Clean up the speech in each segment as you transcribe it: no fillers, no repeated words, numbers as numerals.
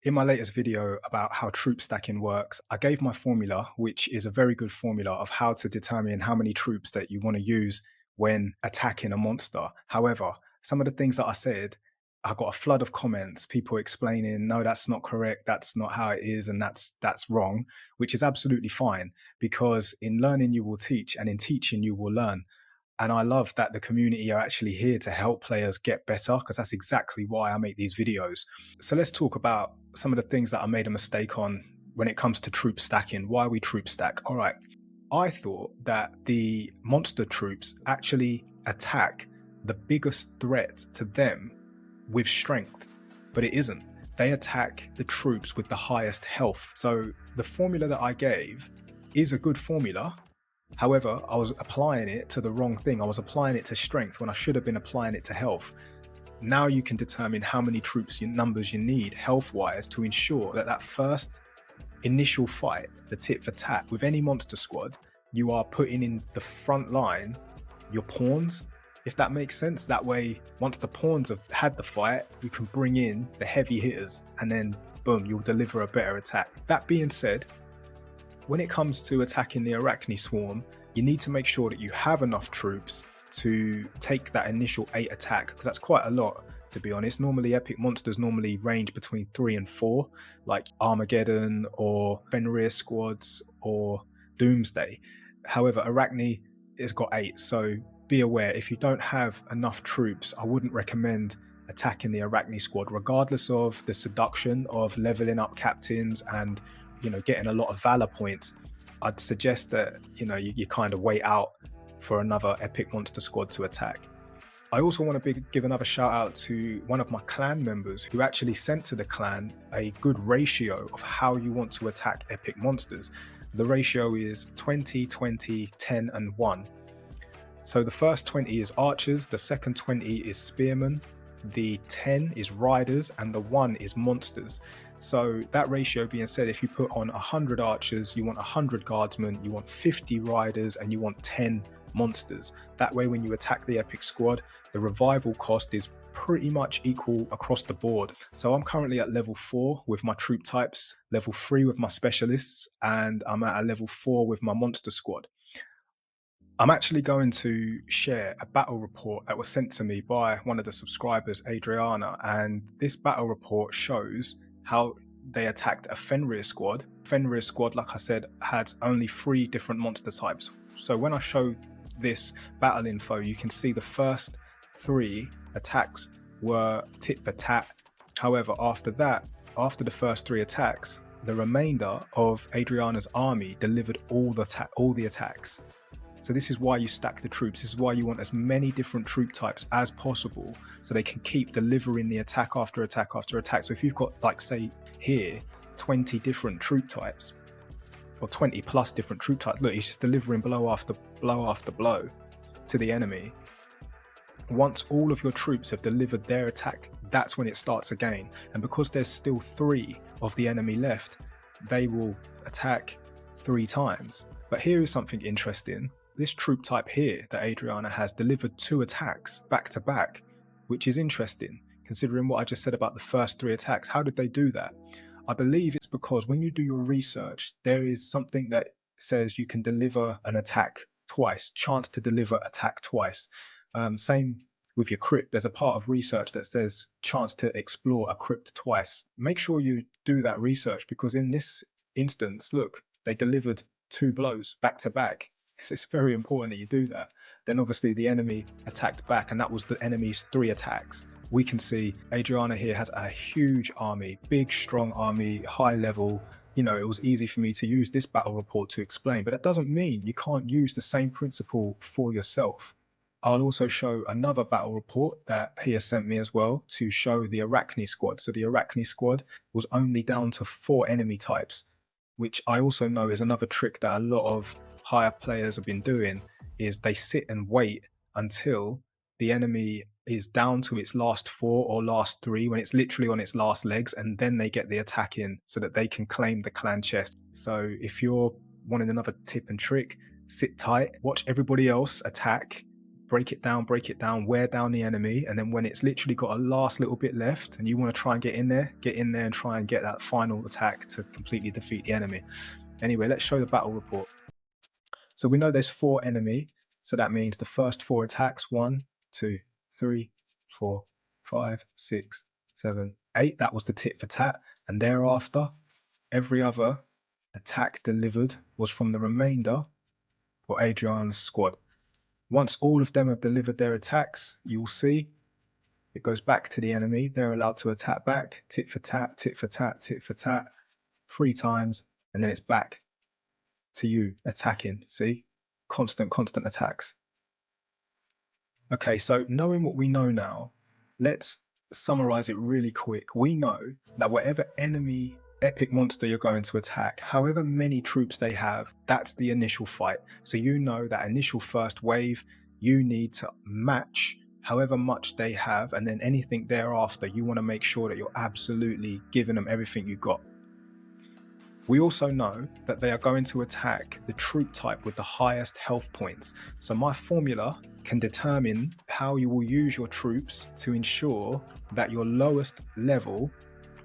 In my latest video about how troop stacking works, I gave my formula, which is a very good formula of how to determine how many troops that you want to use when attacking a monster. However, some of the things that I said, I got a flood of comments, people explaining, no, that's not correct, that's not how it is, and that's wrong, which is absolutely fine because in learning you will teach and in teaching you will learn. And I love that the community are actually here to help players get better because that's exactly why I make these videos. So let's talk about some of the things that I made a mistake on when it comes to troop stacking. Why we troop stack? All right. I thought that the monster troops actually attack the biggest threat to them with strength, but it isn't. They attack the troops with the highest health. So the formula that I gave is a good formula. However, I was applying it to the wrong thing. I was applying it to strength when I should have been applying it to health. Now you can determine how many troops, numbers you need health-wise to ensure that that first initial fight, the tit for tat, with any monster squad, you are putting in the front line your pawns, if that makes sense. That way, once the pawns have had the fight, you can bring in the heavy hitters and then boom, you'll deliver a better attack. That being said, when it comes to attacking the Arachne Swarm, you need to make sure that you have enough troops to take that initial 8 attack, because that's quite a lot, to be honest. Normally, epic monsters normally range between 3 and 4, like Armageddon or Fenrir squads or Doomsday. However, Arachne has got 8, so be aware, if you don't have enough troops, I wouldn't recommend attacking the Arachne squad, regardless of the seduction of leveling up captains and getting a lot of valor points. I'd suggest that you kind of wait out for another epic monster squad to attack. I also want to give another shout out to one of my clan members who actually sent to the clan a good ratio of how you want to attack epic monsters. The ratio is 20, 20, 10, and 1. So the first 20 is archers, the second 20 is spearmen, the 10 is riders, and the 1 is monsters. So that ratio being said, if you put on 100 archers, you want 100 guardsmen, you want 50 riders, and you want 10 monsters. That way, when you attack the epic squad, the revival cost is pretty much equal across the board. So I'm currently at level 4 with my troop types, level 3 with my specialists, and I'm at a level 4 with my monster squad. I'm actually going to share a battle report that was sent to me by one of the subscribers, Adriana, and this battle report shows how they attacked a Fenrir squad. Fenrir squad, like I said, had only 3 different monster types. So when I show this battle info, you can see the first 3 attacks were tit for tat. However, after the first 3 attacks, the remainder of Adriana's army delivered all the attacks. So this is why you stack the troops. This is why you want as many different troop types as possible so they can keep delivering the attack after attack after attack. So if you've got, like, say here, 20 different troop types or 20 plus different troop types, look, he's just delivering blow after blow after blow to the enemy. Once all of your troops have delivered their attack, that's when it starts again. And because there's still 3 of the enemy left, they will attack 3 times. But here is something interesting. This troop type here that Adriana has delivered 2 attacks back to back, which is interesting considering what I just said about the first 3 attacks. How did they do that? I believe it's because when you do your research, there is something that says you can deliver an attack twice, chance to deliver attack twice. Same with your crypt. There's a part of research that says chance to explore a crypt twice. Make sure you do that research, because in this instance, look, they delivered 2 blows back to back. It's very important that you do that. Then obviously the enemy attacked back, and that was the enemy's 3 attacks. We can see Adriana here has a huge army, big, strong army, high level. It was easy for me to use this battle report to explain, but that doesn't mean you can't use the same principle for yourself. I'll also show another battle report that he has sent me as well to show the Arachne squad. So the Arachne squad was only down to 4 enemy types, which I also know is another trick that a lot of higher players have been doing, is they sit and wait until the enemy is down to its last 4 or last 3, when it's literally on its last legs, and then they get the attack in so that they can claim the clan chest. So if you're wanting another tip and trick, sit tight, watch everybody else attack, break it down, wear down the enemy, and then when it's literally got a last little bit left and you want to try and get in there and try and get that final attack to completely defeat the enemy. Anyway, let's show the battle report. So we know there's 4 enemy, so that means the first 4 attacks, 1, 2, 3, 4, 5, 6, 7, 8, that was the tit for tat, and thereafter every other attack delivered was from the remainder for Adrian's squad. Once all of them have delivered their attacks, you'll see it goes back to the enemy. They're allowed to attack back, tit for tat, tit for tat, tit for tat, 3 times, and then it's back to you attacking. See? Constant attacks. Okay, so knowing what we know now, let's summarize it really quick. We know that whatever enemy epic monster you're going to attack, however many troops they have, that's the initial fight. So you know that initial first wave, you need to match however much they have, and then anything thereafter, you want to make sure that you're absolutely giving them everything you got. We also know that they are going to attack the troop type with the highest health points. So my formula can determine how you will use your troops to ensure that your lowest level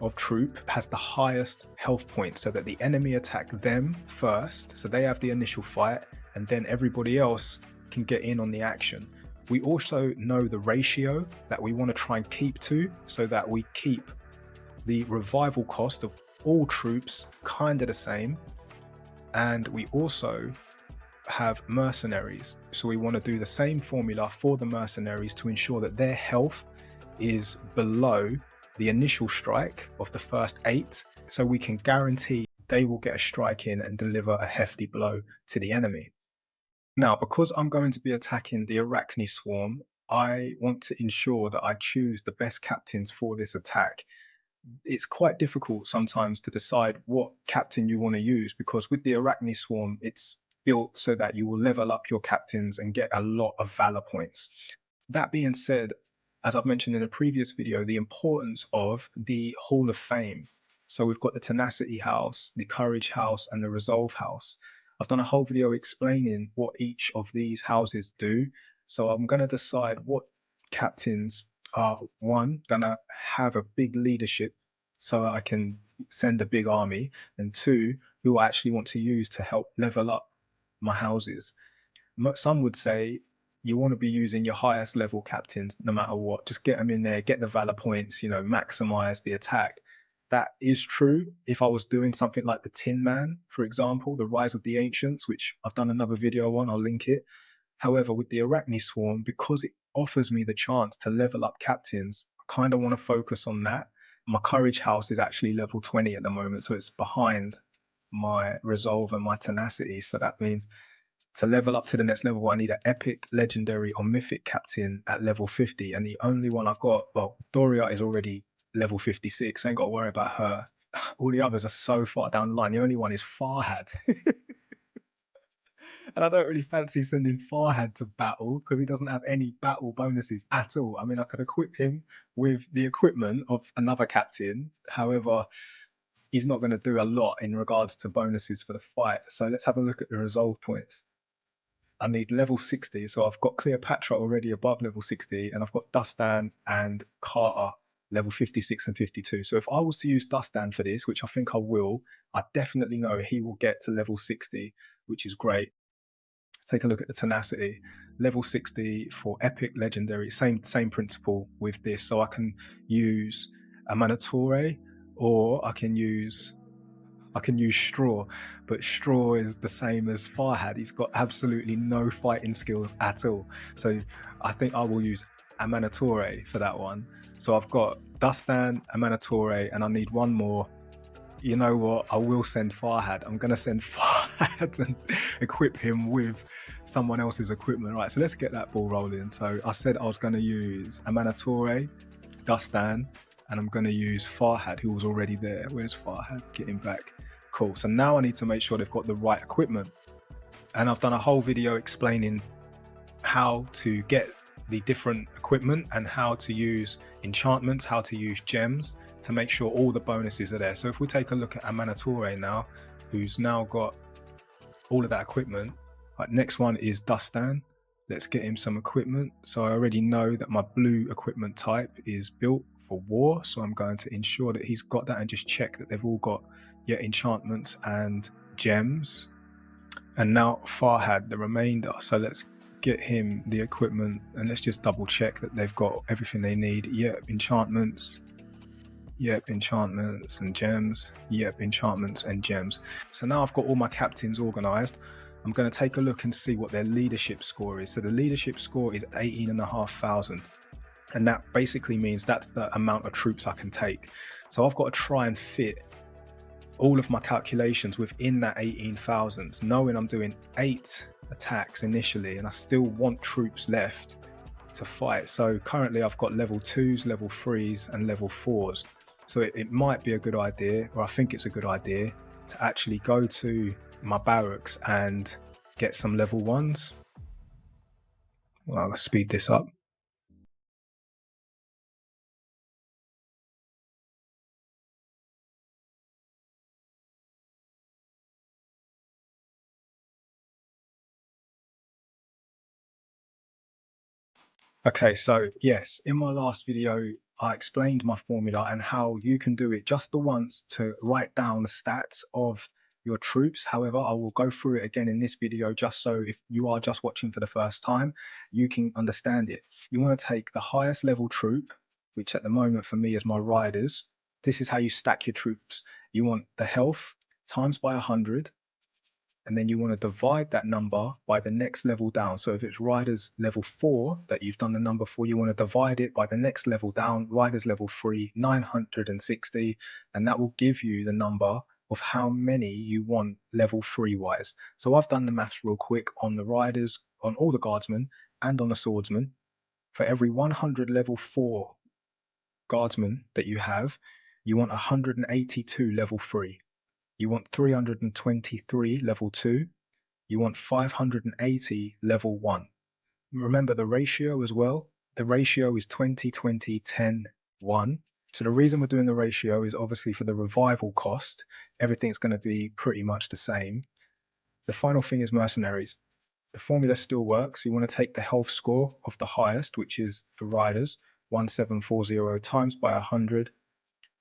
of troop has the highest health points, so that the enemy attack them first, so they have the initial fight, and then everybody else can get in on the action. We also know the ratio that we want to try and keep to, so that we keep the revival cost of all troops kind of the same, and we also have mercenaries, so we want to do the same formula for the mercenaries to ensure that their health is below the initial strike of the first 8, so we can guarantee they will get a strike in and deliver a hefty blow to the enemy. Now, because I'm going to be attacking the Arachne Swarm, I want to ensure that I choose the best captains for this attack. It's quite difficult sometimes to decide what captain you want to use, because with the Arachne Swarm, it's built so that you will level up your captains and get a lot of valor points. That being said, as I've mentioned in a previous video, the importance of the Hall of Fame. So we've got the Tenacity house, the Courage house, and the Resolve house. I've done a whole video explaining what each of these houses do. So I'm going to decide what captains are, one, gonna have a big leadership so I can send a big army, and 2, who I actually want to use to help level up my houses. Some would say you want to be using your highest level captains no matter what. Just get them in there, get the valor points, maximize the attack. That is true if I was doing something like the Tin Man, for example, the Rise of the Ancients, which I've done another video on, I'll link it. However, with the Arachne Swarm, because it offers me the chance to level up captains, I kind of want to focus on that. My Courage house is actually level 20 at the moment, so it's behind my Resolve and my Tenacity. So that means to level up to the next level, I need an epic, legendary, or mythic captain at level 50. And the only one I've got, well, Doria is already level 56. I ain't got to worry about her. All the others are so far down the line. The only one is Farhad. And I don't really fancy sending Farhad to battle because he doesn't have any battle bonuses at all. I mean, I could equip him with the equipment of another captain. However, he's not going to do a lot in regards to bonuses for the fight. So let's have a look at the resolve points. I need level 60. So I've got Cleopatra already above level 60, and I've got Dustan and Carter level 56 and 52. So if I was to use Dustan for this, which I think I will, I definitely know he will get to level 60, which is great. Take a look at the Tenacity, level 60 for epic, legendary, same principle with this. So I can use a Manatore, or I can use Straw, but Straw is the same as Farhad. He's got absolutely no fighting skills at all. So I think I will use a Manatore for that one. So I've got Dustan, a Manatore, and I need one more. You know what? I will send Farhad. I'm going to send Farhad and equip him with someone else's equipment. Right, so let's get that ball rolling. So I said I was going to use a Manatore, Dustan, and I'm going to use Farhad, who was already there. Where's Farhad? Get him back. Cool. So now I need to make sure they've got the right equipment. And I've done a whole video explaining how to get the different equipment and how to use enchantments, how to use gems to make sure all the bonuses are there. So if we take a look at Amanatore now, who's now got all of that equipment. Right, next one is Dustan, Let's get him some equipment. So I already know that my blue equipment type is built for war, so I'm going to ensure that he's got that and just check that they've all got enchantments and gems. And now Farhad, the remainder. So let's get him the equipment and let's just double check that they've got everything they need. Yep, enchantments. Yep, enchantments and gems. Yep, enchantments and gems. So now I've got all my captains organized. I'm going to take a look and see what their leadership score is. So the leadership score is 18,500. And that basically means that's the amount of troops I can take. So I've got to try and fit all of my calculations within that 18,000, knowing I'm doing 8 attacks initially and I still want troops left to fight. So currently I've got level 2s, level 3s and level 4s. So it might be a good idea, or I think it's a good idea, to actually go to my barracks and get some level 1s. Well, I'll speed this up. Okay, so yes, in my last video, I explained my formula and how you can do it just the once to write down the stats of your troops. However, I will go through it again in this video just so if you are just watching for the first time, you can understand it. You want to take the highest level troop, which at the moment for me is my riders. This is how you stack your troops. You want the health times by 100, and then you want to divide that number by the next level down. So if it's riders level 4 that you've done the number for, you want to divide it by the next level down, riders level 3, 960, and that will give you the number of how many you want level 3 wise. So I've done the maths real quick on the riders, on all the guardsmen and on the swordsmen. For every 100 level 4 guardsmen that you have, you want 182 level 3. You want 323 level 2. You want 580 level 1. Remember the ratio as well. The ratio is 20, 20, 10, 1. So the reason we're doing the ratio is obviously for the revival cost. Everything's going to be pretty much the same. The final thing is mercenaries. The formula still works. You want to take the health score of the highest, which is for riders, 1740 times by 100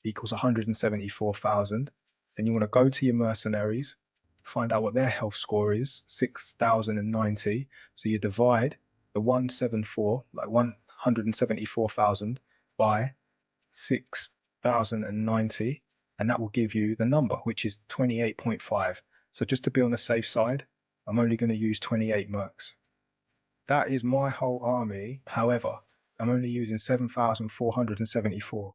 equals 174,000. Then you want to go to your mercenaries, find out what their health score is, 6,090. So you divide the 174, like 174,000 by 6,090, and that will give you the number, which is 28.5. So just to be on the safe side, I'm only going to use 28 mercs. That is my whole army. However, I'm only using 7,474.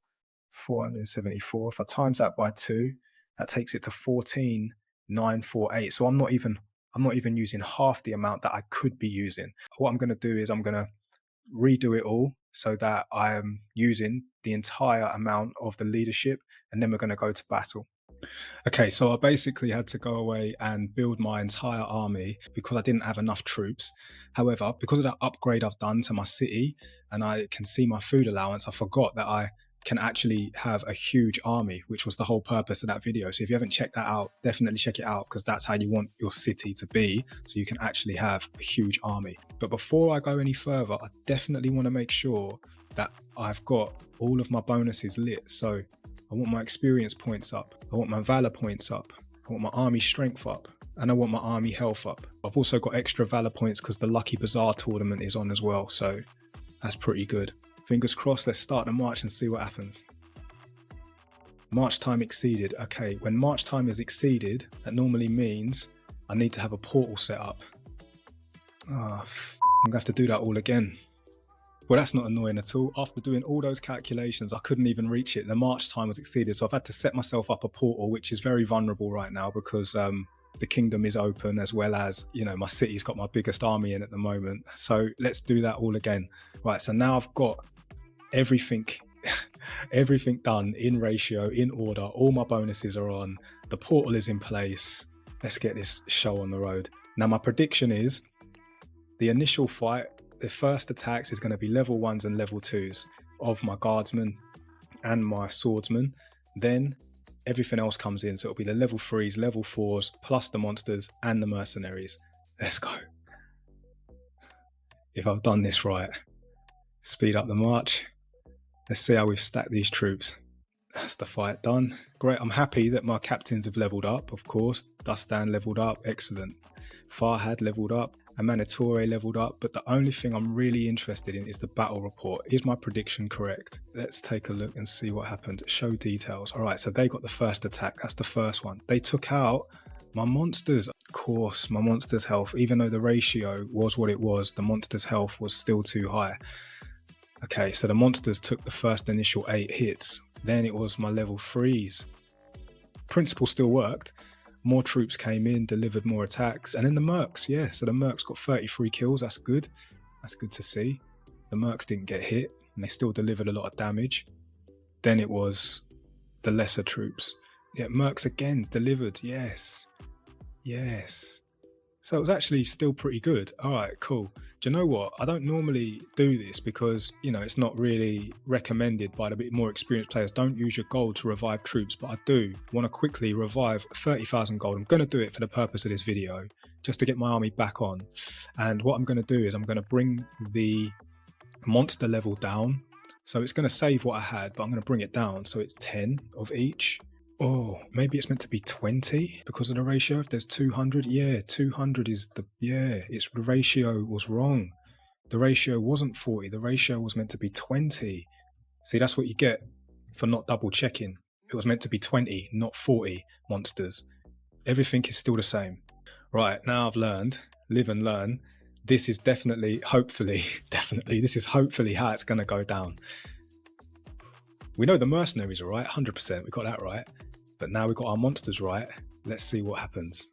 474. If I times that by 2, that takes it to 14,948. So I'm not even using half the amount that I could be using. What I'm going to do is I'm going to redo it all so that I am using the entire amount of the leadership, and then we're going to go to battle. Okay, so I basically had to go away and build my entire army because I didn't have enough troops. However, because of that upgrade I've done to my city and I can see my food allowance, I forgot that I can actually have a huge army, which was the whole purpose of that video. So if you haven't checked that out, definitely check it out because that's how you want your city to be, so you can actually have a huge army. But before I go any further, I definitely want to make sure that I've got all of my bonuses lit. So I want my experience points up, I want my valor points up, I want my army strength up, and I want my army health up. I've also got extra valor points because the Lucky Bazaar tournament is on as well, so that's pretty good. Fingers crossed, let's start the march and see what happens. March time exceeded. Okay, when march time is exceeded, that normally means I need to have a portal set up. I'm gonna have to do that all again. Well, that's not annoying at all. After doing all those calculations, I couldn't even reach it. The march time was exceeded, so I've had to set myself up a portal, which is very vulnerable right now because the kingdom is open, as well as, you know, my city's got my biggest army in at the moment. So let's do that all again. Right, so now I've got everything everything done in ratio, in order. All my bonuses are on. The portal is in place. Let's get this show on the road. Now, my prediction is the initial fight, the first attacks is going to be level 1s and level 2s of my guardsmen and my swordsmen. Then everything else comes in. So it'll be the level 3s, level 4s, plus the monsters and the mercenaries. Let's go. if I've done this right. Speed up the march. Let's see how we've stacked these troops. That's the fight done. Great. I'm happy that my captains have leveled up, of course. Dustan leveled up. Excellent. Farhad leveled up. Amanitore leveled up. But the only thing I'm really interested in is the battle report. Is my prediction correct? Let's take a look and see what happened. Show details. All right, so they got the first attack. That's the first one. They took out my monsters. Of course, my monsters' health, even though the ratio was what it was, the monsters' health was still too high. Okay, so the monsters took the first initial 8 hits. Then it was my level 3s. Principle still worked. More troops came in, delivered more attacks. And then the mercs, yeah. So the mercs got 33 kills. That's good. That's good to see. The mercs didn't get hit, and they still delivered a lot of damage. Then it was the lesser troops. Yeah, mercs again delivered. Yes. Yes. So it was actually still pretty good. All right, cool. Do you know what? I don't normally do this because, you know, it's not really recommended by the bit more experienced players. Don't use your gold to revive troops, but I do want to quickly revive 30,000 gold. I'm going to do it for the purpose of this video, just to get my army back on. And what I'm going to do is I'm going to bring the monster level down. So it's going to save what I had, but I'm going to bring it down. So it's 10 of each. Oh, maybe it's meant to be 20 because of the ratio. If there's 200, yeah, 200 is the, yeah, it's the ratio was wrong. The ratio wasn't 40. The ratio was meant to be 20. See, that's what you get for not double checking. It was meant to be 20, not 40 monsters. Everything is still the same. Right, now I've learned, live and learn. This is definitely, hopefully, this is hopefully how it's going to go down. We know the mercenaries are right, 100%. We got that right. But now we've got our monsters right. Let's see what happens.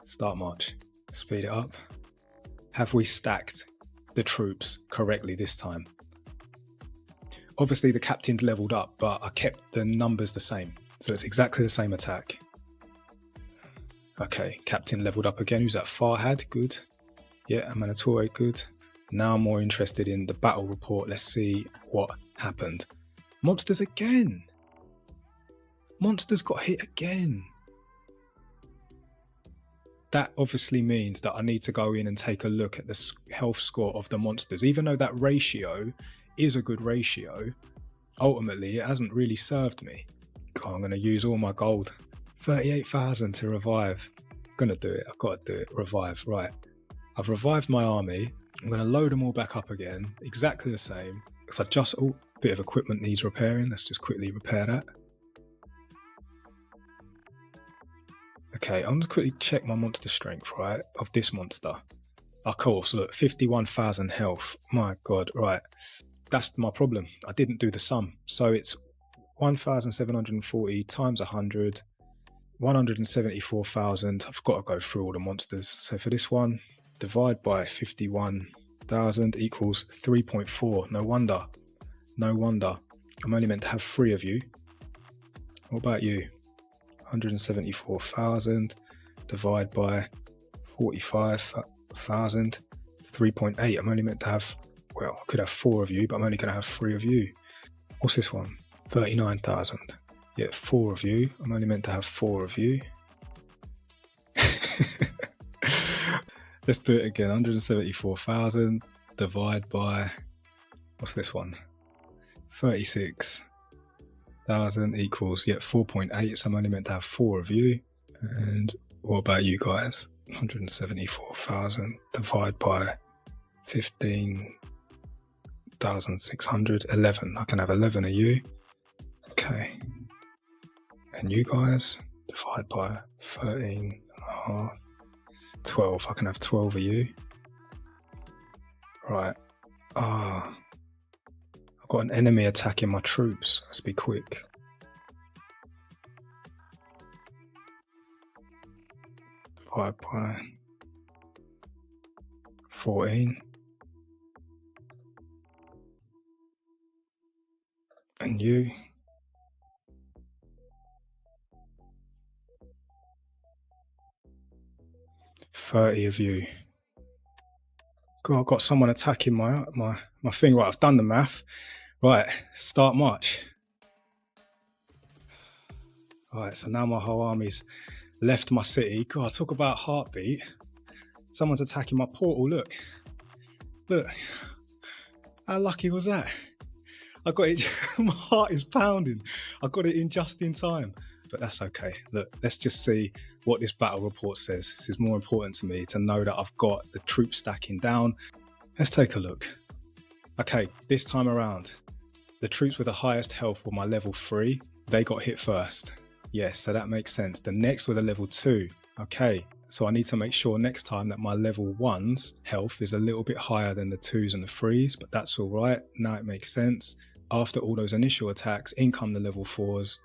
Start march. Speed it up. Have we stacked the troops correctly this time? Obviously, the captain's leveled up, but I kept the numbers the same. So it's exactly the same attack. Okay, captain leveled up again. Who's that? Farhad, good. Yeah, Amanitore, good. Now I'm more interested in the battle report. Let's see what happened. Monsters again. Monsters got hit again. That obviously means that I need to go in and take a look at the health score of the monsters. Even though that ratio is a good ratio, ultimately it hasn't really served me. God, I'm going to use all my gold. 38,000 to revive. I'm going to do it. I've got to do it. Revive. Right. I've revived my army. I'm going to load them all back up again. Exactly the same. Because I just... Oh, bit of equipment needs repairing. Let's just quickly repair that. Okay, I'm going to quickly check my monster strength, right, of this monster. Of course, look, 51,000 health. My God, right. That's my problem. I didn't do the sum. So it's 1,740 times 100, 174,000. I've got to go through all the monsters. So for this one, divide by 51,000 equals 3.4. No wonder. No wonder. I'm only meant to have 3 of you. What about you? 174,000 divide by 45,000, 3.8. I'm only meant to have, well, I could have 4 of you, but I'm only going to have 3 of you. What's this one? 39,000. Yeah, 4 of you. I'm only meant to have 4 of you. Let's do it again. 174,000 divide by, what's this one? 36,000 equals, yeah, 4.8. So I'm only meant to have 4 of you. And what about you guys? 174,000 divide by 15,600, 11. I can have 11 of you. Okay. And you guys divide by 13.5, 12. I can have 12 of you. Right. I've got an enemy attacking my troops. Let's be quick. Divide by 14. And you. $30 of you. God, I've got someone attacking my thing. Right, I've done the math. Right, start march. Right, so now my whole army's left my city. God, talk about heartbeat. Someone's attacking my portal, look. Look, how lucky was that? I got it. My heart is pounding. I got it in just in time, but that's okay. Look, let's just see what this battle report says. This is more important to me to know that I've got the troop stacking down. Let's take a look. Okay, this time around, the troops with the highest health were my level 3. They got hit first. Yes, so that makes sense. The next were the level 2. Okay, so I need to make sure next time that my level 1's health is a little bit higher than the 2's and the 3's, but that's all right. Now it makes sense. After all those initial attacks, in come the level 4's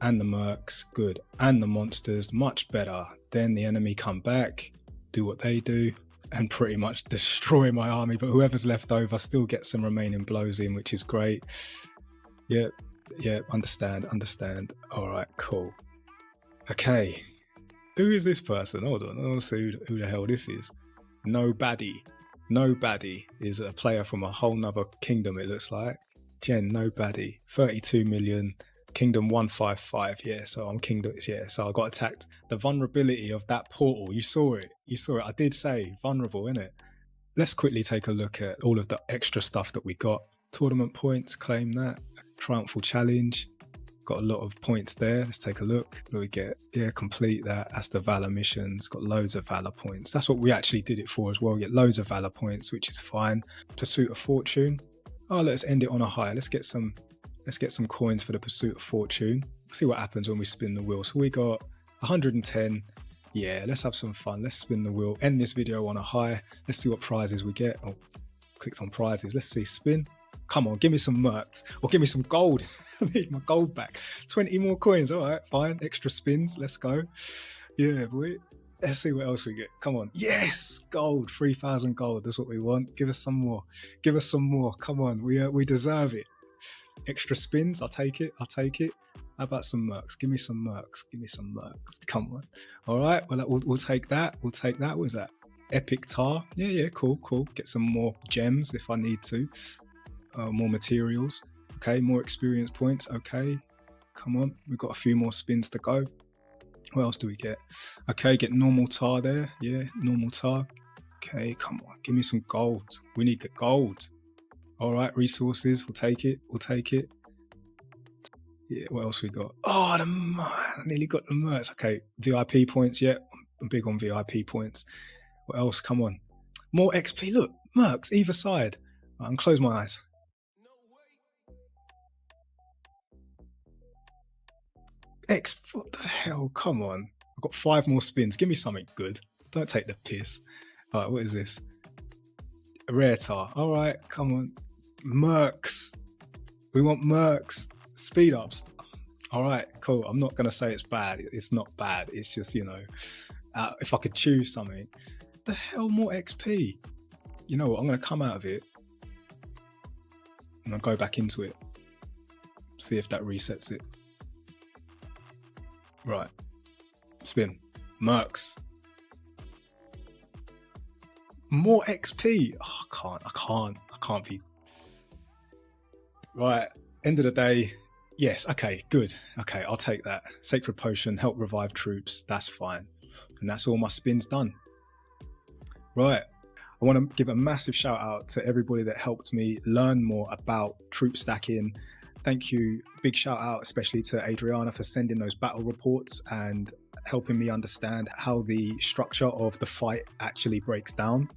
and the mercs, good, and the monsters, much better. Then the enemy come back, do what they do, and pretty much destroy my army, but whoever's left over still gets some remaining blows in, which is great. Yep, understand. All right, cool. Okay, who is this person? Hold on, I want to see who the hell this is. No Baddie is a player from a whole nother kingdom, it looks like. No Baddie, 32 million, kingdom 155. Yeah, so I'm kingdom. Yeah, so I got attacked. The vulnerability of that portal, you saw it. I did say vulnerable, innit? Let's quickly take a look at all of the extra stuff that we got. Tournament points, claim that. Triumphal challenge, got a lot of points there. Let's take a look. What do we get? Yeah, complete that. That's the Valor missions. Got loads of Valor points. That's what we actually did it for as well. Get loads of Valor points, which is fine. Pursuit of Fortune. Oh, let's end it on a high. Let's get some coins for the Pursuit of Fortune. See what happens when we spin the wheel. So we got 110. Yeah, let's have some fun. Let's spin the wheel. End this video on a high. Let's see what prizes we get. Oh, clicked on prizes. Let's see. Spin. Come on, give me some mercs or give me some gold. I need my gold back. 20 more coins. All right, fine. Extra spins. Let's go. Yeah, boy. Let's see what else we get. Come on. Yes, gold. 3,000 gold. That's what we want. Give us some more. Come on. We deserve it. Extra spins. I'll take it. How about some mercs? Give me some mercs. Come on. All right. Well, we'll take that. What was that? Epic tar. Yeah. Cool. Get some more gems if I need to. More materials. Okay. More experience points. Okay. Come on. We've got a few more spins to go. What else do we get? Okay. Get normal tar there. Yeah. Normal tar. Okay. Come on. Give me some gold. We need the gold. All right. Resources. We'll take it. Yeah, what else we got? Oh, I nearly got the merch. Okay, VIP points. Yeah, I'm big on VIP points. What else? Come on. More XP. Look, mercs either side. Right, I'm close my eyes. What the hell? Come on. I've got 5 more spins. Give me something good. Don't take the piss. All right, what is this? A rare tar. All right, come on. Mercs. We want mercs. Speed ups. All right, cool. I'm not going to say it's bad. It's not bad. It's just, if I could choose something. The hell, more XP. You know what? I'm going to come out of it. I'm going to go back into it. See if that resets it. Right. Spin. Mercs. More XP. Oh, I can't be. Right. End of the day. Yes. Okay. Good. Okay. I'll take that. Sacred Potion. Help revive troops. That's fine. And that's all my spins done. Right. I want to give a massive shout out to everybody that helped me learn more about troop stacking. Thank you. Big shout out especially to Adriana for sending those battle reports and helping me understand how the structure of the fight actually breaks down.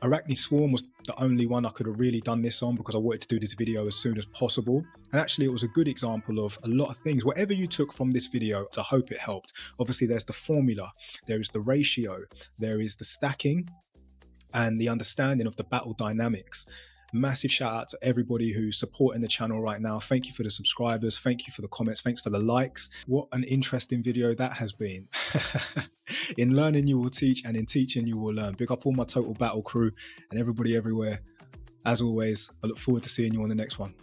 Arachne Swarm was the only one I could have really done this on because I wanted to do this video as soon as possible. And actually it was a good example of a lot of things. Whatever you took from this video, I hope it helped. Obviously there's the formula, there is the ratio, there is the stacking and the understanding of the battle dynamics. Massive shout out to everybody who's supporting the channel right now. Thank you for the subscribers. Thank you for the comments. Thanks for the likes. What an interesting video that has been. In learning you will teach and in teaching you will learn. Big up all my Total Battle crew and everybody everywhere. As always, I look forward to seeing you on the next one.